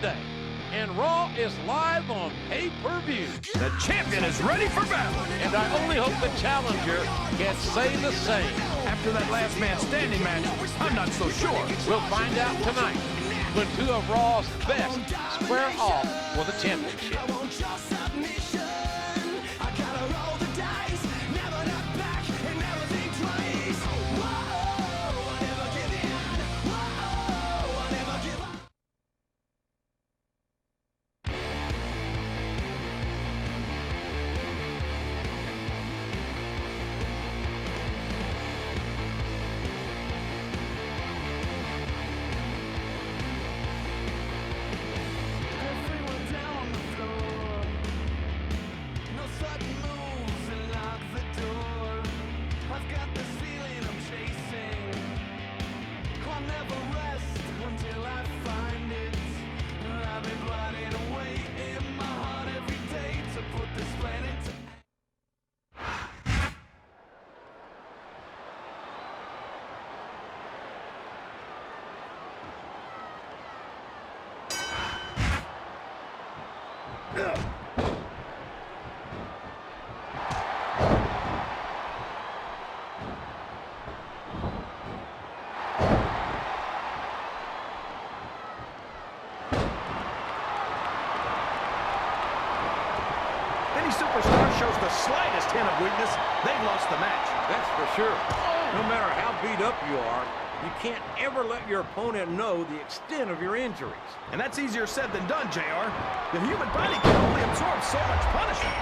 Day, and Raw is live on pay-per-view. The champion is ready for battle. And I only hope the challenger can say the same. After that last man standing match, I'm not so sure. We'll find out tonight when two of Raw's best square off for the championship. Any superstar shows the slightest hint of weakness, they've lost the match. That's for sure. No matter how beat up you are, you can't ever let your opponent know the extent of your injuries. And that's easier said than done, JR. The human body can only absorb so much punishment.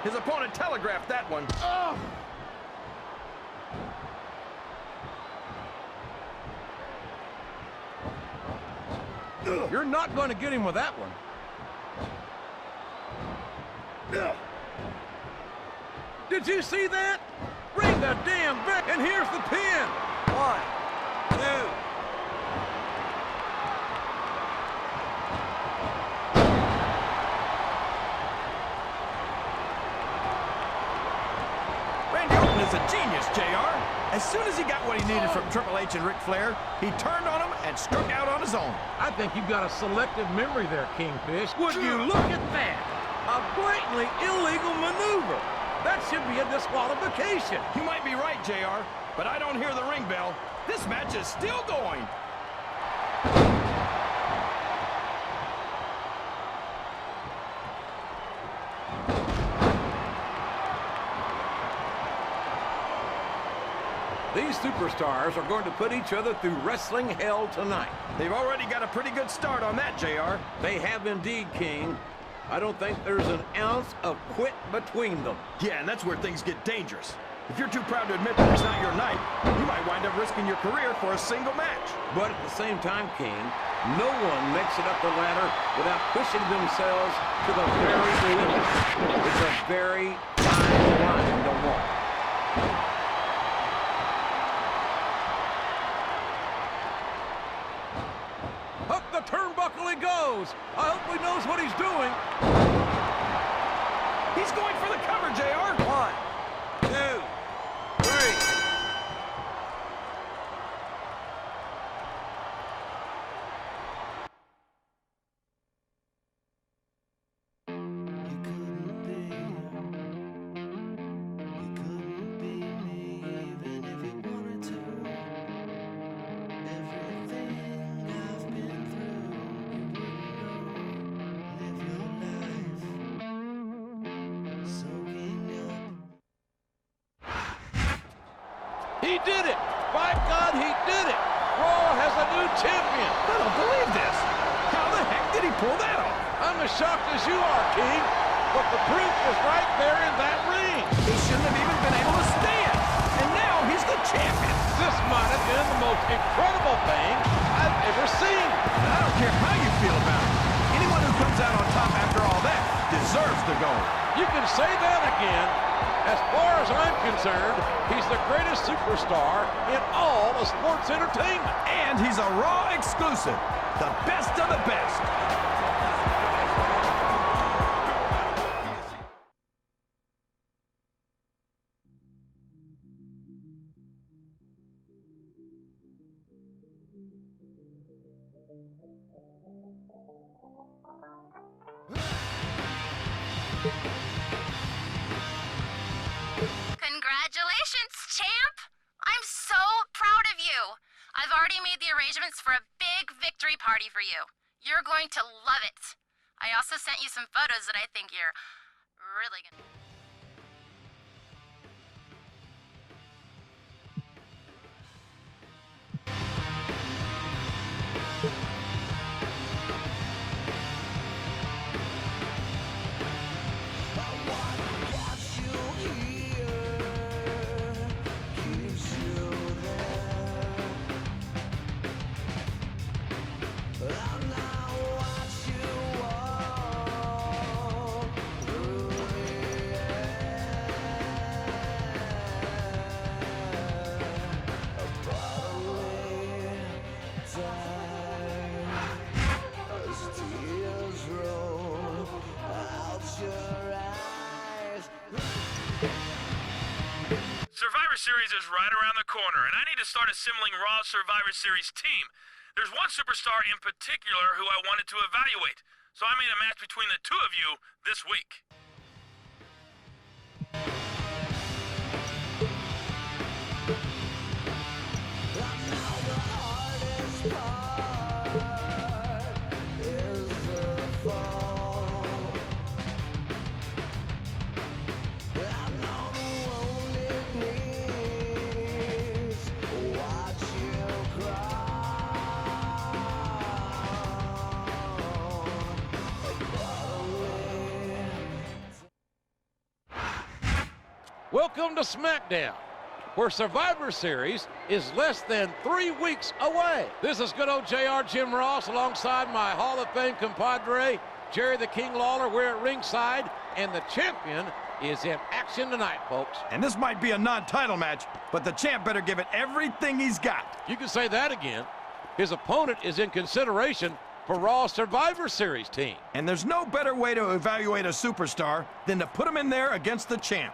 His opponent telegraphed that one. Oh! You're not going to get him with that one. Did you see that? Ring the damn bell, and here's the pin. 1, 2. Randy Orton is a genius, JR. As soon as he got what he needed from Triple H and Ric Flair, he turned on him and struck out on his own. I think you've got a selective memory there, Kingfish. Would you look at that? A blatantly illegal maneuver. That should be a disqualification. You might be right, JR, but I don't hear the ring bell. This match is still going. These superstars are going to put each other through wrestling hell tonight. They've already got a pretty good start on that, JR. They have indeed, King. I don't think there's an ounce of quit between them. Yeah, and that's where things get dangerous. If you're too proud to admit that it's not your night, you might wind up risking your career for a single match. But at the same time, King, no one makes it up the ladder without pushing themselves to the very limit. It's a very fine line to walk. Up the turnbuckle he goes. I hope he knows what he's doing. He's going for the cover, JR. 1, 2, 3. He did it! By God, he did it! Raw has a new champion! I don't believe this. How the heck did he pull that off? I'm as shocked as you are, King, but the proof was right there in that ring. He shouldn't have even been able to stand. And now he's the champion. This might have been the most incredible thing I've ever seen. I don't care how you feel about it. Anyone who comes out on top after all that deserves the gold. You can say that again. As far as I'm concerned, he's the greatest superstar in all of sports entertainment. And he's a Raw exclusive. The best of the best. Congratulations, champ! I'm so proud of you. I've already made the arrangements for a big victory party for you. You're going to love it. I also sent you some photos that I think you're really gonna... Survivor Series is right around the corner, and I need to start assembling Raw Survivor Series team. There's one superstar in particular who I wanted to evaluate, so I made a match between the two of you this week. Welcome to Smackdown, where Survivor Series is less than 3 weeks away. This is good old JR Jim Ross alongside my Hall of Fame compadre, Jerry the King Lawler. We're at ringside, and the champion is in action tonight, folks. And this might be a non-title match, but the champ better give it everything he's got. You can say that again. His opponent is in consideration for Raw Survivor Series team. And there's no better way to evaluate a superstar than to put him in there against the champ.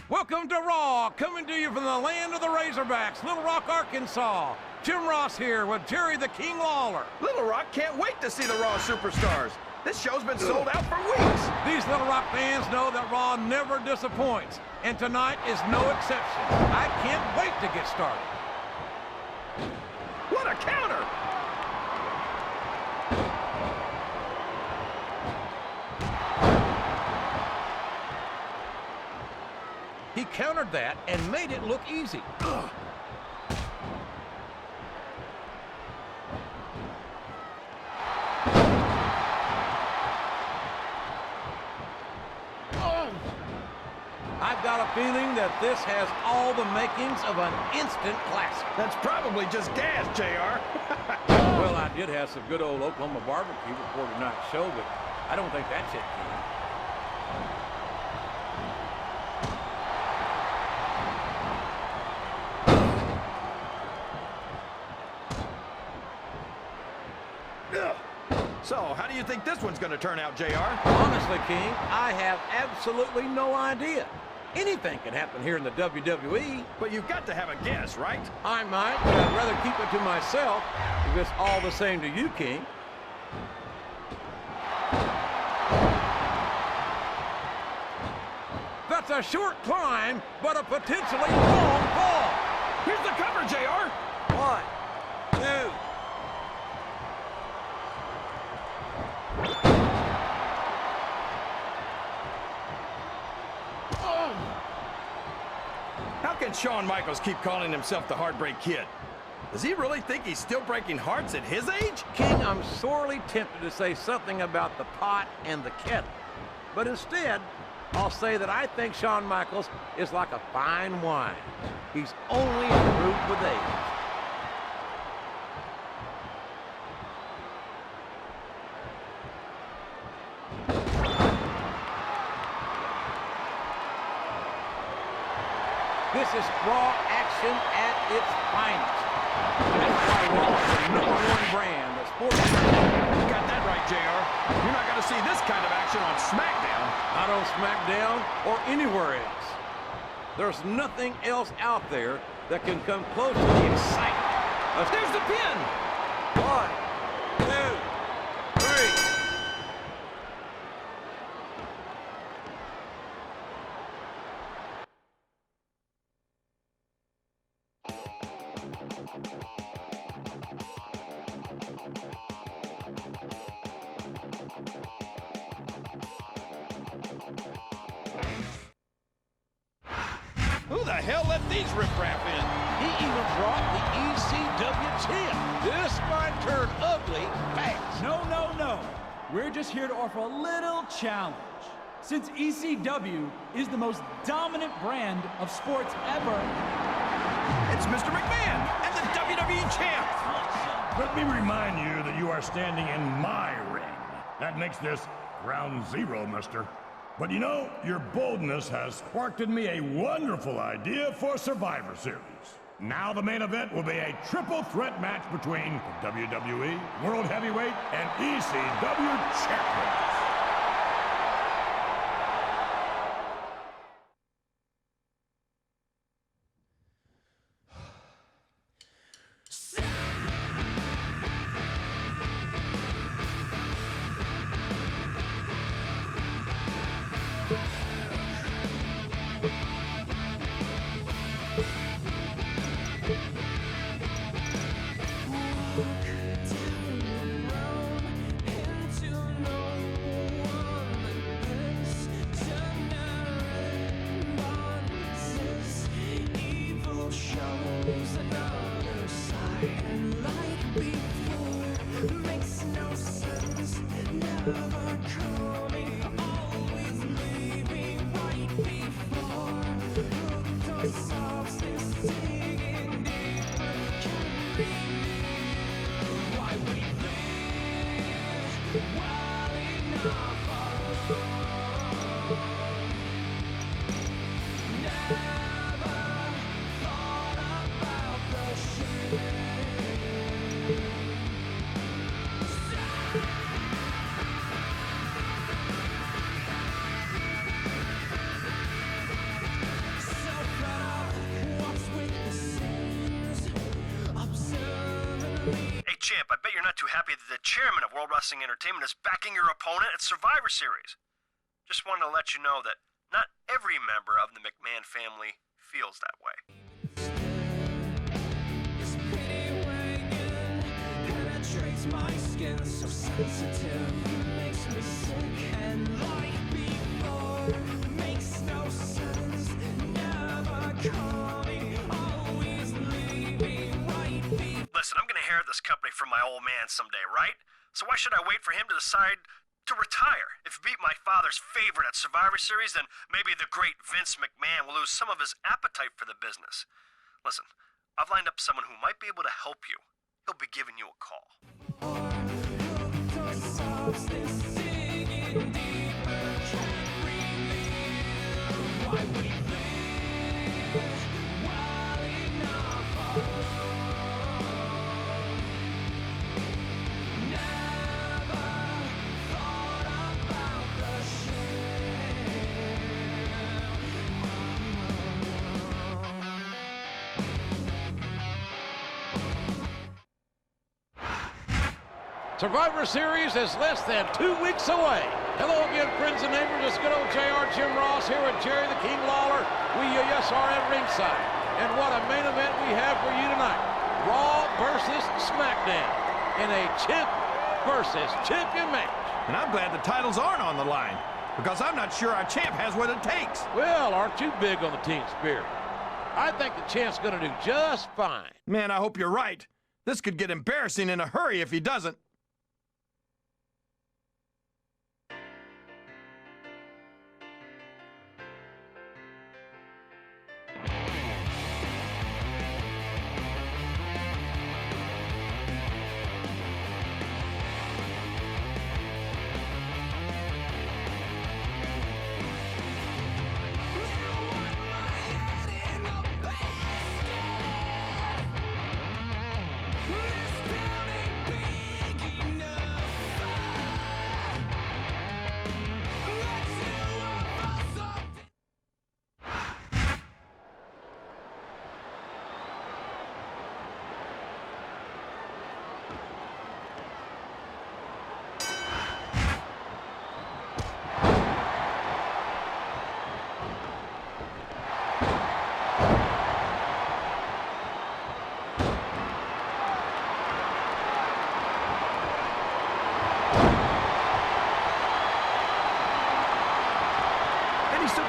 Welcome to Raw, coming to you from the land of the Razorbacks, Little Rock, Arkansas. Jim Ross here with Jerry the King Lawler. Little Rock can't wait to see the Raw superstars. This show's been sold out for weeks. These Little Rock fans know that Raw never disappoints, and tonight is no exception. I can't wait to get started. What a counter! He countered that and made it look easy. Ugh. I've got a feeling that this has all the makings of an instant classic. That's probably just gas, JR. Well, I did have some good old Oklahoma barbecue before tonight's show, but I don't think that's it, King. So, how do you think this one's going to turn out, JR? Honestly, King, I have absolutely no idea. Anything can happen here in the WWE. But you've got to have a guess, right? I might, but I'd rather keep it to myself if it's all the same to you, King. That's a short climb, but a potentially long fall. Here's the cover, JR. 1, 2. How can Shawn Michaels keep calling himself the Heartbreak Kid? Does he really think he's still breaking hearts at his age? King, I'm sorely tempted to say something about the pot and the kettle. But instead, I'll say that I think Shawn Michaels is like a fine wine. He's only improved with age. This is Raw action at its finest. That's why Raw is the #1 brand of sports. You got that right, JR. You're not going to see this kind of action on Smackdown. Not on Smackdown or anywhere else. There's nothing else out there that can come close to the excitement. There's the pin. 1, 2, 3. Who the hell let these riffraff in? He even brought the ECW champ. This might turn ugly fast. No, no, no. We're just here to offer a little challenge. Since ECW is the most dominant brand of sports ever, It's Mr. McMahon and the WWE champ. Let me remind you that you are standing in my ring. That makes this ground zero, mister. But you know, your boldness has sparked in me a wonderful idea for Survivor Series. Now the main event will be a triple threat match between the WWE, World Heavyweight, and ECW champions. Hey, champ, I bet you're not too happy that the chairman of World Wrestling Entertainment is backing your opponent at Survivor Series. Just wanted to let you know that not every member of the McMahon family feels that way. Listen, I'm gonna inherit this company from my old man someday, right? So why should I wait for him to decide to retire? If he beat my father's favorite at Survivor Series, then maybe the great Vince McMahon will lose some of his appetite for the business. Listen, I've lined up someone who might be able to help you. He'll be giving you a call. Survivor Series is less than 2 weeks away. Hello again, friends and neighbors. It's good old JR Jim Ross here with Jerry the King Lawler. Yes are at ringside. And what a main event we have for you tonight. Raw versus Smackdown in a champ versus champion match. And I'm glad the titles aren't on the line, because I'm not sure our champ has what it takes. Well, aren't you big on the team spirit? I think the champ's going to do just fine. Man, I hope you're right. This could get embarrassing in a hurry if he doesn't.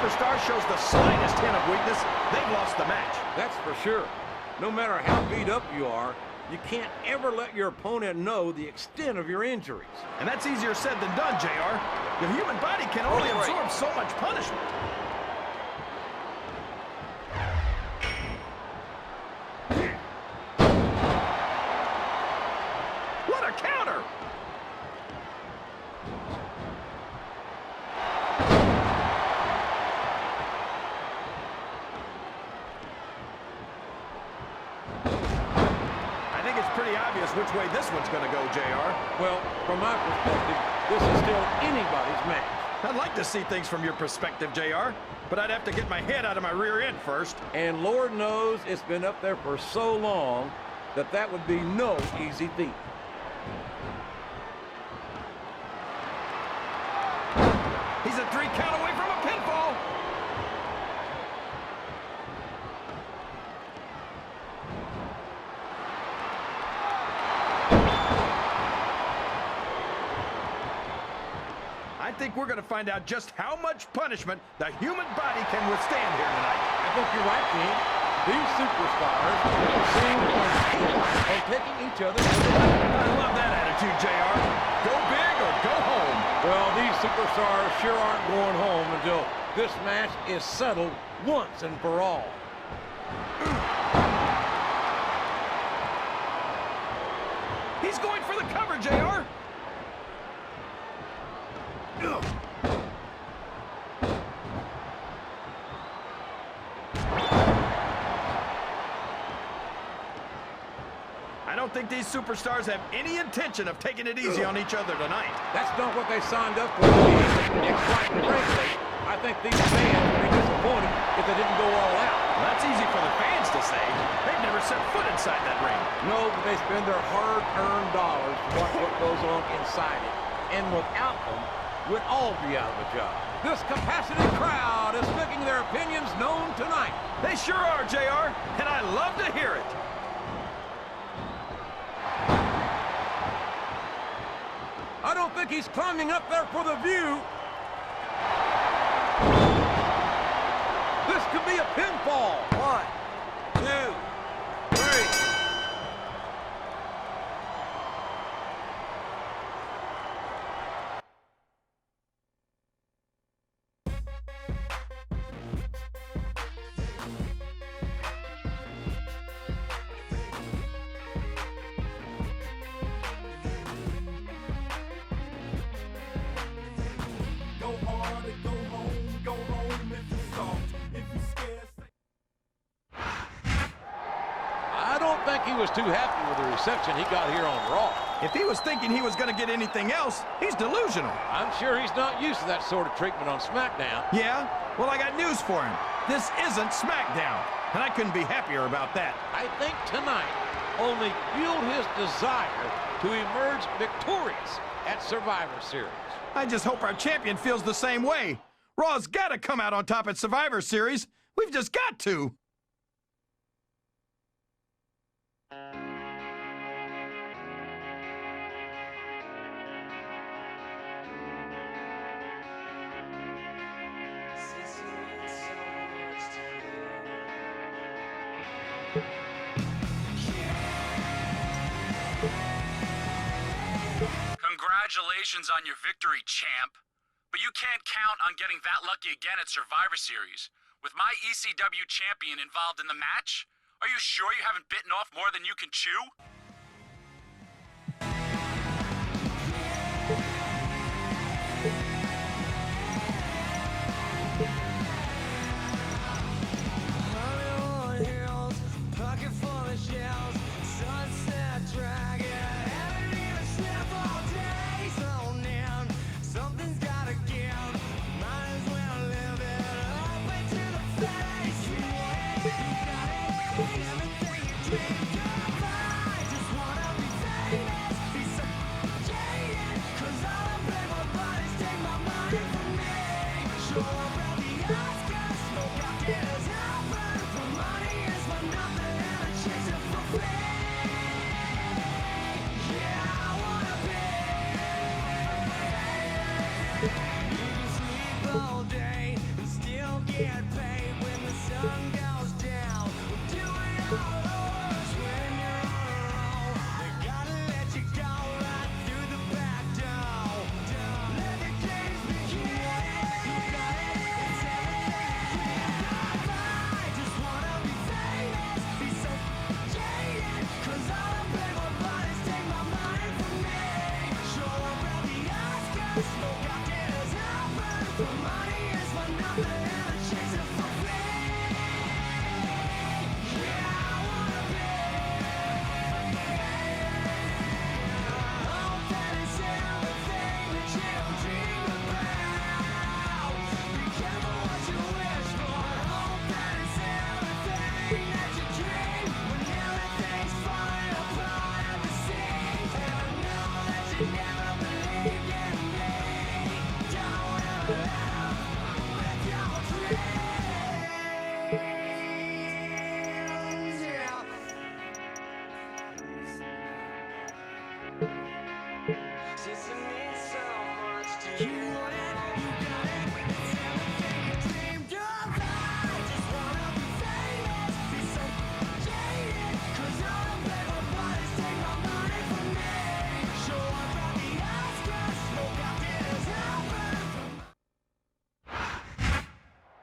superstar shows the slightest hint of weakness, they've lost the match. That's for sure. No matter how beat up you are, you can't ever let your opponent know the extent of your injuries. And that's easier said than done, JR. The human body can only absorb so much punishment. What a counter! Which way this one's going to go, JR? Well, from my perspective, this is still anybody's match. I'd like to see things from your perspective, JR, but I'd have to get my head out of my rear end first. And Lord knows it's been up there for so long that that would be no easy feat. He's a 3 count away from a pinfall. I think we're going to find out just how much punishment the human body can withstand here tonight. I think you're right, King. These superstars seem on taking each other to the line. I love that attitude, JR. Go big or go home. Well, these superstars sure aren't going home until this match is settled once and for all. He's going for the cover, JR. I don't think these superstars have any intention of taking it easy on each other tonight. That's not what they signed up for. And quite frankly, I think these fans would be disappointed if they didn't go all out. Well, that's easy for the fans to say. They've never set foot inside that ring. No, but they spend their hard-earned dollars to watch what goes on inside it. And without them, we'd all be out of a job. This capacity crowd is making their opinions known tonight. They sure are, JR, and I love to hear it. I don't think he's climbing up there for the view. This could be a pinfall. 1, 2, 3. I don't think he was too happy with the reception he got here on Raw. If he was thinking he was going to get anything else, he's delusional. I'm sure he's not used to that sort of treatment on Smackdown. Yeah? Well, I got news for him. This isn't Smackdown, and I couldn't be happier about that. I think tonight only fueled his desire to emerge victorious at Survivor Series. I just hope our champion feels the same way. Raw's got to come out on top at Survivor Series. We've just got to. Congratulations on your victory, champ. But you can't count on getting that lucky again at Survivor Series. With my ECW champion involved in the match, are you sure you haven't bitten off more than you can chew?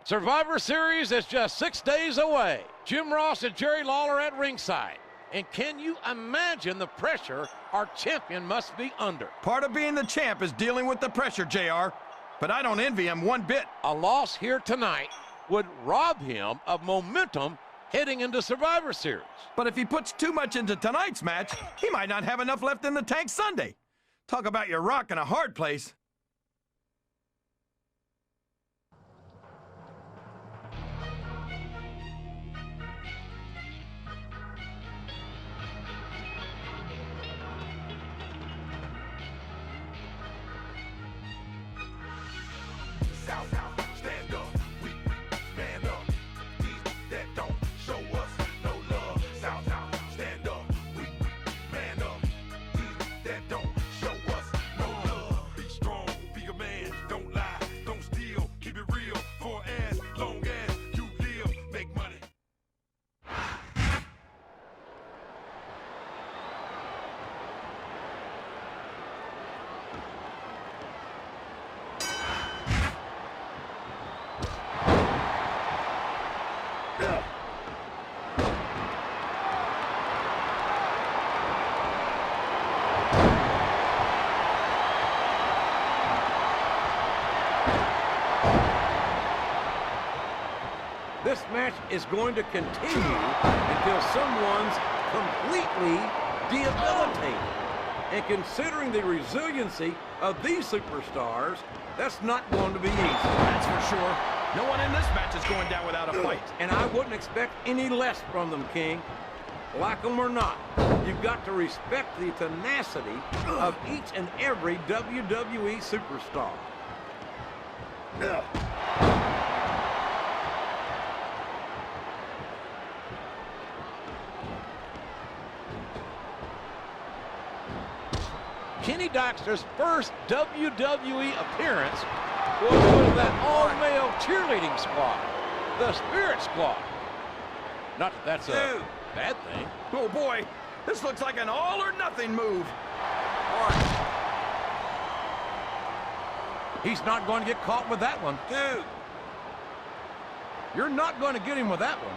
Survivor Series is just 6 days away. Jim Ross and Jerry Lawler at ringside. And can you imagine the pressure our champion must be under? Part of being the champ is dealing with the pressure, JR. But I don't envy him one bit. A loss here tonight would rob him of momentum heading into Survivor Series. But if he puts too much into tonight's match, he might not have enough left in the tank Sunday. Talk about your rock in a hard place. Stand up, we man up. These that don't show us no love. Southtown, stand up, we man up. These that don't show us no love. Be strong, be a man, don't lie, don't steal, keep it real for as long as you live. Make money. This match is going to continue until someone's completely debilitated. And considering the resiliency of these superstars, that's not going to be easy. That's for sure. No one in this match is going down without a fight. And I wouldn't expect any less from them, King. Like them or not, you've got to respect the tenacity of each and every WWE superstar. Kenny Doxter's first WWE appearance was with that all-male cheerleading squad, the Spirit Squad. Not that that's a bad thing. Oh boy, this looks like an all-or-nothing move. He's not going to get caught with that one. Two, You're not going to get him with that one.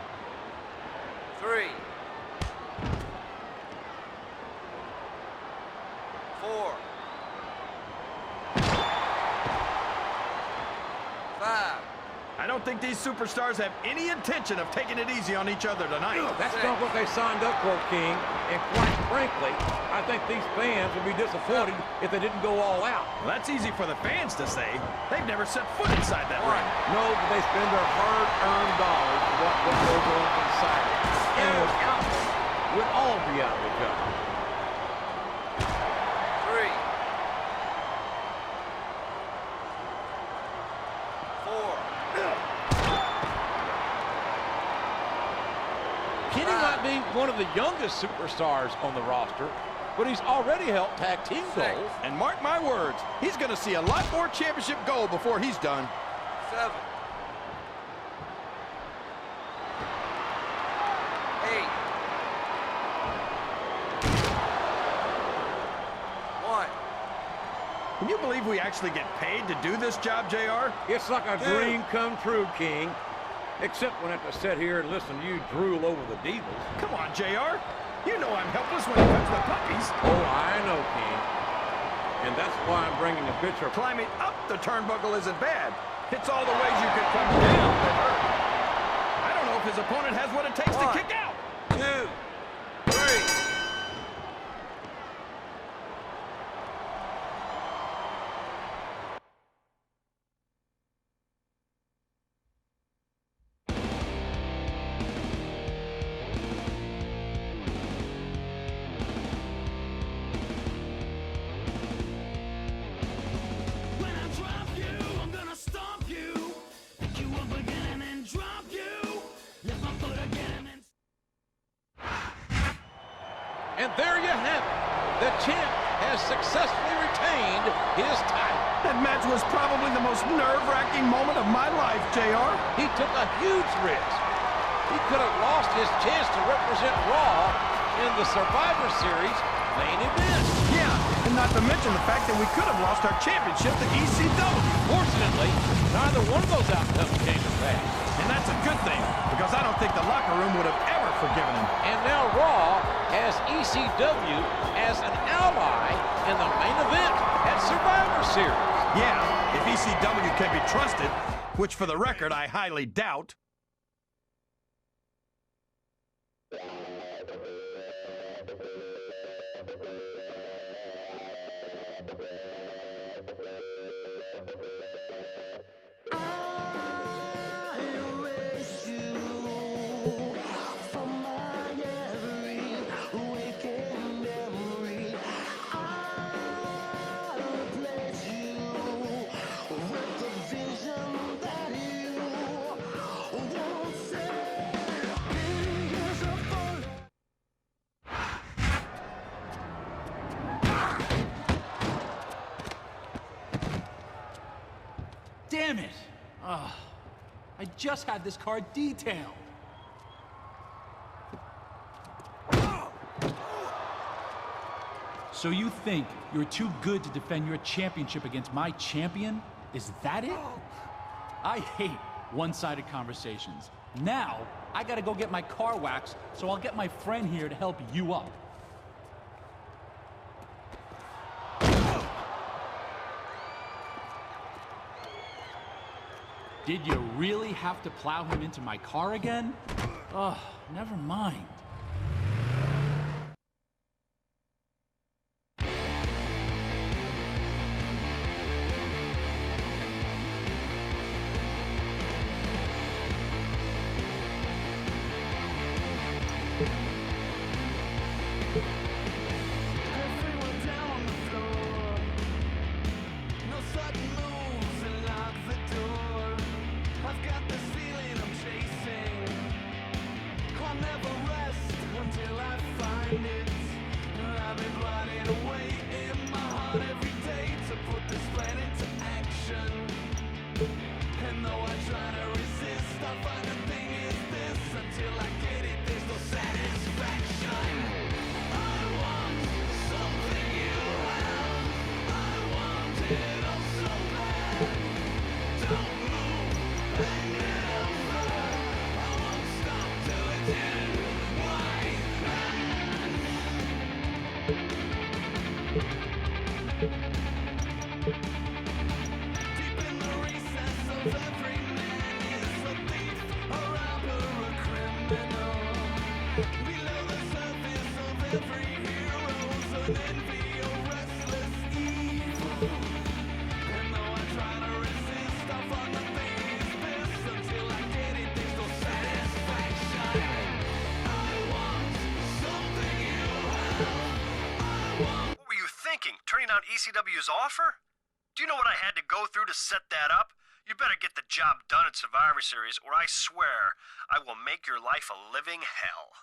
3, 4, 5. I don't think these superstars have any intention of taking it easy on each other tonight. That's not what they signed up for, King. And quite frankly, I think these fans would be disappointed if they didn't go all out. Well, that's easy for the fans to say. They've never set foot inside that ring. No, but they spend their hard-earned dollars for what goes on inside it. And without it, we'd all be out of a job. 3, 4. Kenny might be one of the youngest superstars on the roster, but he's already held tag team goals. And mark my words, he's going to see a lot more championship gold before he's done. 7, 8, 1. Can you believe we actually get paid to do this job, JR? It's like a dream come true, King. Except when I have to sit here and listen to you drool over the Divas. Come on, JR. You know I'm helpless when it comes to puppies. Oh, I know, King. And that's why I'm bringing a picture. Climbing up the turnbuckle isn't bad. It's all the ways you could come down that hurt. I don't know if his opponent has what it takes to kick out. 2, 3. And there you have it. The champ has successfully retained his title. That match was probably the most nerve-wracking moment of my life, JR. He took a huge risk. He could have lost his chance to represent Raw in the Survivor Series main event. Yeah, and not to mention the fact that we could have lost our championship to ECW. Fortunately, neither one of those outcomes came to pass. And that's a good thing, because I don't think the locker room would have ever forgiven him. And now Raw has ECW as an ally in the main event at Survivor Series. Yeah, if ECW can be trusted, which for the record I highly doubt. Damn it! I just had this car detailed. So you think you're too good to defend your championship against my champion? Is that it? I hate one-sided conversations. Now, I gotta go get my car waxed, so I'll get my friend here to help you up. Did you really have to plow him into my car again? Ugh, never mind. Turning down ECW's offer? Do you know what I had to go through to set that up? You better get the job done at Survivor Series, or I swear I will make your life a living hell.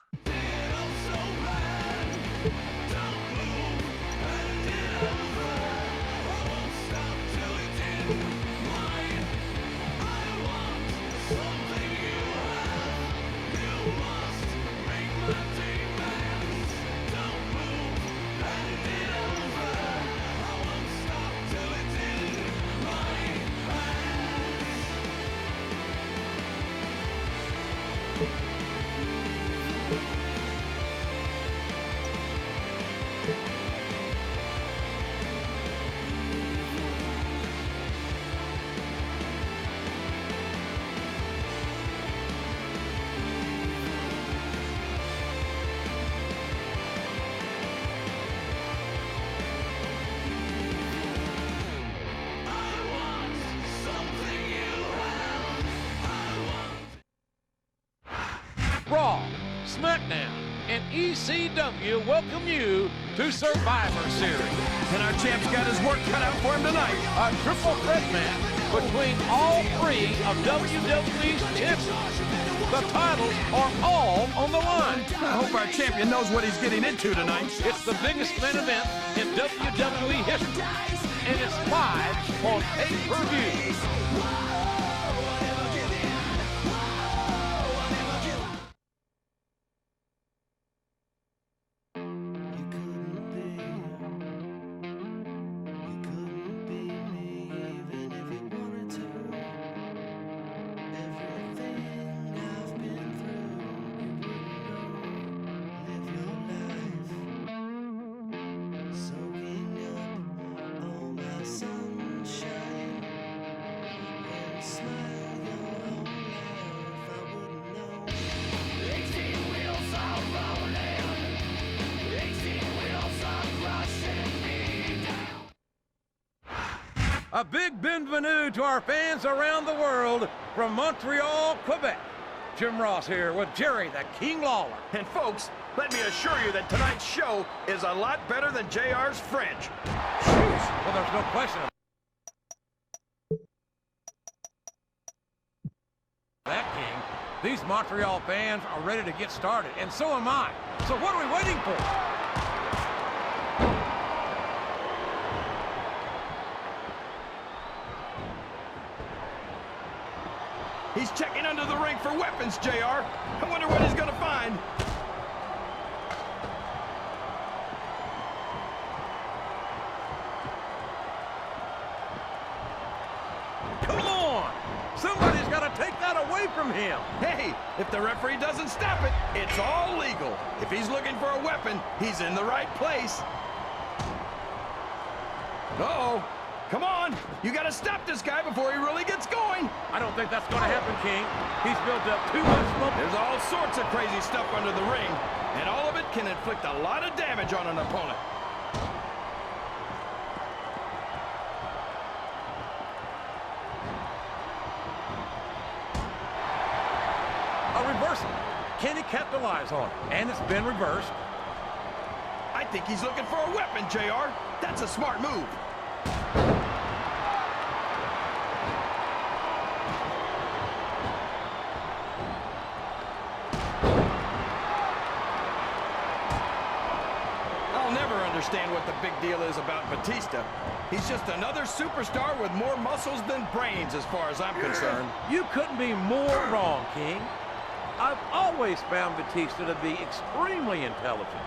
Raw, Smackdown, and ECW welcome you to Survivor Series. And our champ's got his work cut out for him tonight. A triple threat match between all three of WWE's champions. The titles are all on the line. I hope our champion knows what he's getting into tonight. It's the biggest main event in WWE history, and it's live on pay-per-view. A big bienvenue to our fans around the world from Montreal, Quebec. Jim Ross here with Jerry the King Lawler. And folks, let me assure you that tonight's show is a lot better than JR's French. Well, there's no question of that, King. These Montreal fans are ready to get started, and so am I. So what are we waiting for? He's checking under the ring for weapons, JR. I wonder what he's gonna find. Come on! Somebody's got to take that away from him. Hey, if the referee doesn't stop it, it's all legal. If he's looking for a weapon, he's in the right place. Uh-oh. Come on, you got to stop this guy before he really gets going. I don't think that's going to happen, King. He's built up too much momentum. There's all sorts of crazy stuff under the ring, and all of it can inflict a lot of damage on an opponent. A reversal. Can he capitalize on it? And it's been reversed. I think he's looking for a weapon, JR. That's a smart move. Understand what the big deal is about Batista. He's just another superstar with more muscles than brains as far as I'm concerned. You couldn't be more wrong, King. I've always found Batista to be extremely intelligent.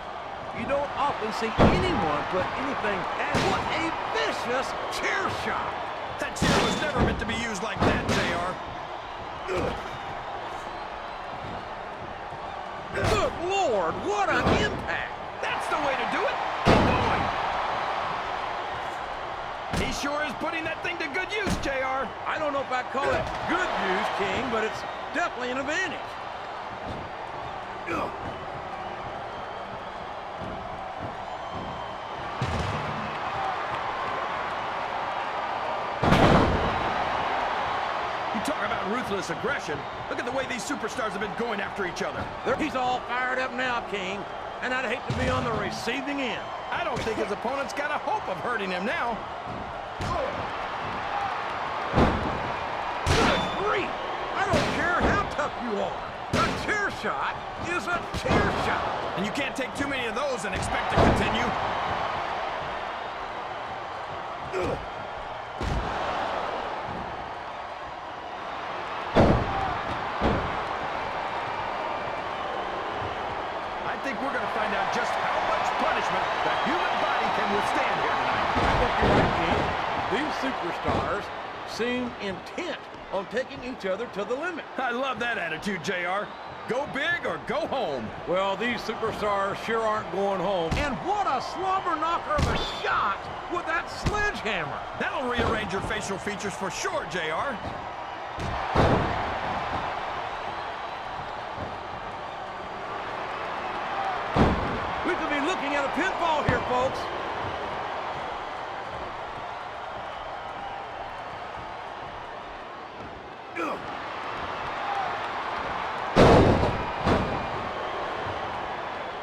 You don't often see anyone put anything past. What a vicious chair shot! That chair was never meant to be used like that, JR. Good Lord, what an impact! That's the way to do it! He sure is putting that thing to good use, JR. I don't know if I'd call it good use, King, but it's definitely an advantage. You talk about ruthless aggression. Look at the way these superstars have been going after each other. He's all fired up now, King, and I'd hate to be on the receiving end. I don't think his opponent's got a hope of hurting him now. Good grief! I don't care how tough you are. A chair shot is a chair shot. And you can't take too many of those and expect to continue. I think we're going to find out just how much punishment the human body can withstand here tonight. I think you're right, King. These superstars seem intent on taking each other to the limit. I love that attitude, JR. Go big or go home. Well, these superstars sure aren't going home. And what a slobber knocker of a shot with that sledgehammer. That'll rearrange your facial features for sure, JR. We could be looking at a pinfall here, folks.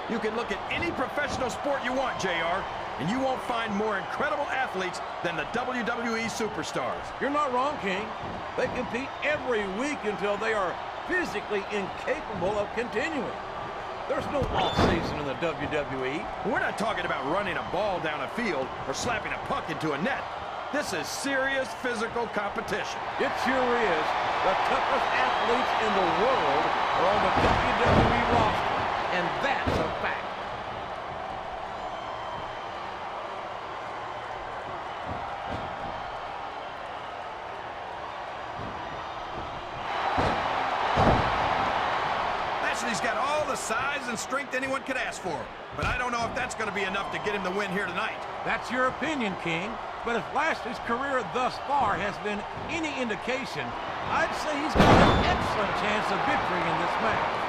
You can look at any professional sport you want, JR, and you won't find more incredible athletes than the WWE superstars. You're not wrong, King. They compete every week until they are physically incapable of continuing. There's no off-season in the WWE. We're not talking about running a ball down a field or slapping a puck into a net. This is serious physical competition. It sure is. The toughest athletes in the world are on the WWE roster, and that's a fact. Lashley's got all the size and strength anyone could ask for, but I don't know if that's going to be enough to get him the win here tonight. That's your opinion, King. But if Lashley's career thus far has been any indication, I'd say he's got an excellent chance of victory in this match.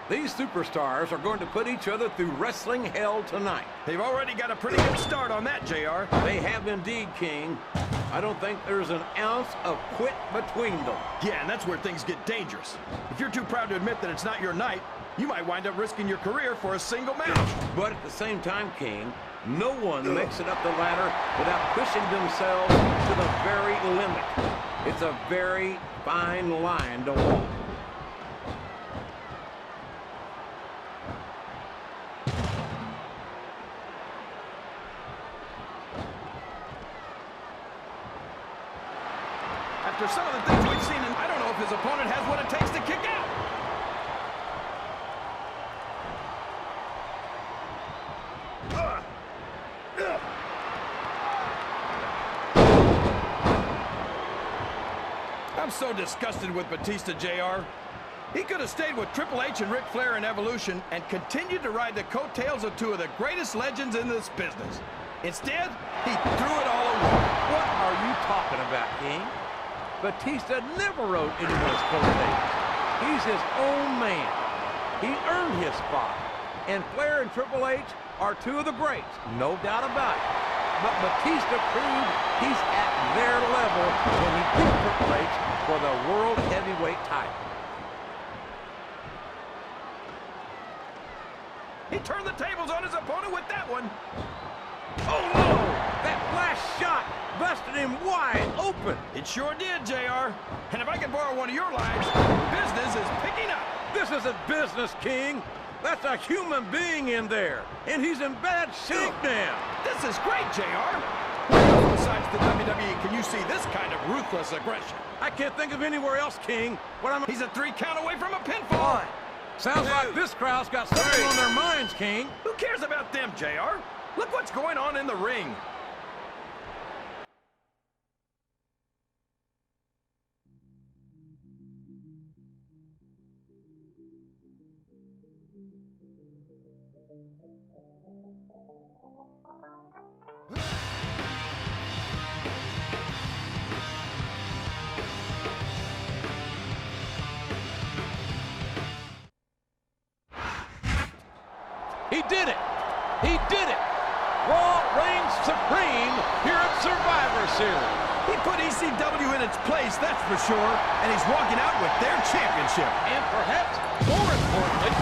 These superstars are going to put each other through wrestling hell tonight. They've already got a pretty good start on that, JR. They have indeed, King. I don't think there's an ounce of quit between them. Yeah, and that's where things get dangerous. If you're too proud to admit that it's not your night, you might wind up risking your career for a single match. But at the same time, King, no one makes it up the ladder without pushing themselves to the very limit. It's a very fine line to walk. After some of the things we've seen, and I don't know if his opponent has what it takes to kick out. I'm so disgusted with Batista, JR. He could have stayed with Triple H and Ric Flair in Evolution and continued to ride the coattails of two of the greatest legends in this business. Instead, he threw it all away. What are you talking about, King? Batista never rode anyone's coattails. He's his own man. He earned his spot. And Flair and Triple H are two of the greats, no doubt about it. But Batista proved he's at their level when he beat Triple H for the World Heavyweight title. He turned the tables on his opponent with that one. Oh no! That last shot busted him wide open. It sure did, JR. And if I can borrow one of your lines, business is picking up. This isn't business, King. That's a human being in there, and he's in bad shape now. This is great, JR. Besides the WWE, can you see this kind of ruthless aggression? I can't think of anywhere else, King. He's a 3 count away from a pinfall. Sounds like this crowd's got something on their minds, King. Who cares about them, JR? Look what's going on in the ring. He did it! He did it! Raw reigns supreme here at Survivor Series. He put ECW in its place, that's for sure, and he's walking out with their championship. And perhaps more importantly,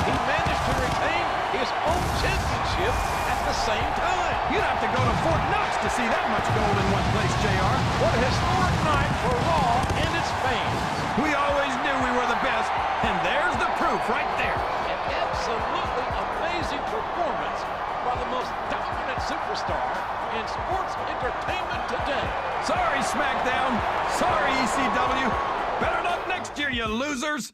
he managed to retain his own championship at the same time. You'd have to go to Fort Knox to see that much gold in one place, JR. What a historic night for Raw and its fans. We always knew we were the best, and there's the proof right there. An absolutely amazing performance by the most dominant superstar in sports entertainment today. Sorry, Smackdown. Sorry, ECW. Better luck next year, you losers.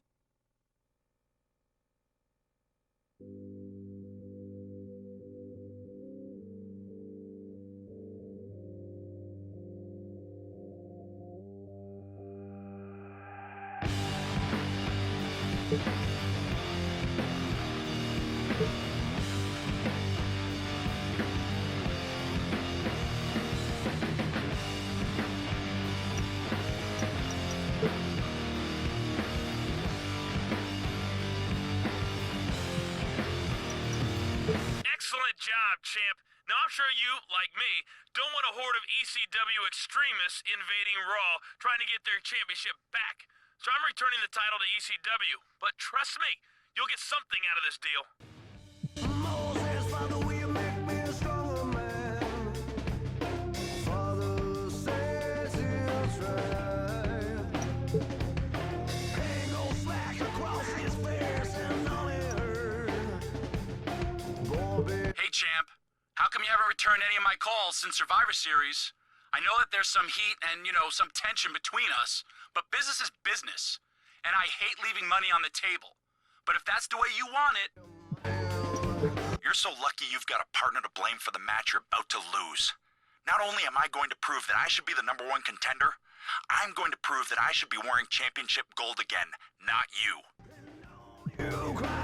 Excellent job, champ. Now, I'm sure you, like me, don't want a horde of ECW extremists invading Raw trying to get their championship back. So I'm returning the title to ECW. But trust me, you'll get something out of this deal. Moses, Father, will you make me a stronger man? Father says he'll try. Pain goes slash across his face and all it hurt. Hey, champ. How come you haven't returned any of my calls since Survivor Series? I know that there's some heat and, some tension between us, but business is business. And I hate leaving money on the table. But if that's the way you want it... You're so lucky you've got a partner to blame for the match you're about to lose. Not only am I going to prove that I should be the #1 contender, I'm going to prove that I should be wearing championship gold again, not you. You cry.